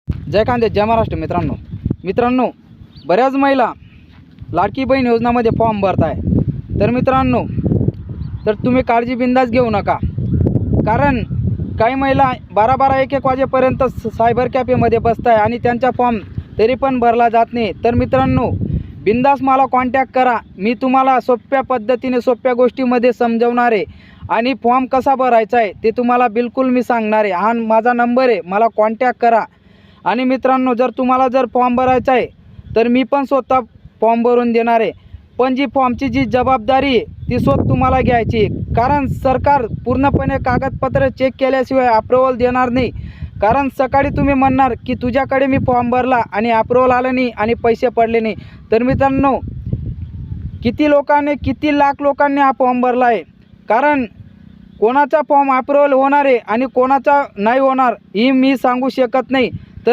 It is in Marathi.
जय कांदे जय महाराष्ट्र. मित्रांनो बऱ्याच महिला लाडकी बहीण योजनामध्ये फॉर्म भरताय. तर मित्रांनो तुम्ही काळजी बिंदास घेऊ नका, कारण काही महिला 12-12 1-1 वाजेपर्यंत सायबर कॅफेमध्ये बसताय आणि त्यांचा फॉर्म तरी पण भरला जात नाही. तर मित्रांनो बिंदास मला कॉन्टॅक्ट करा. मी तुम्हाला सोप्या पद्धतीने सोप्या गोष्टीमध्ये समजवणार आहे आणि फॉर्म कसा भरायचा आहे ते तुम्हाला बिलकुल मी सांगणार आहे. हा माझा नंबर आहे, मला कॉन्टॅक्ट करा. आणि मित्रांनो तुम्हाला जर फॉर्म भरायचा आहे तर मी पण स्वतः फॉर्म भरून देणार आहे, पण फॉर्मची जी जबाबदारी आहे ती स्वतः तुम्हाला घ्यायची आहे. कारण सरकार पूर्णपणे कागदपत्र चेक केल्याशिवाय अप्रूव्हल देणार नाही. कारण सकाळी तुम्ही म्हणणार की तुझ्याकडे मी फॉर्म भरला आणि अप्रूव्हल आलं नाही आणि पैसे पडले नाही. तर मित्रांनो किती लाख लोकांनी हा फॉर्म भरला आहे. कारण कोणाचा फॉर्म अप्रूव्हल होणार आहे आणि कोणाचा नाही होणार ही मी सांगू शकत नाही.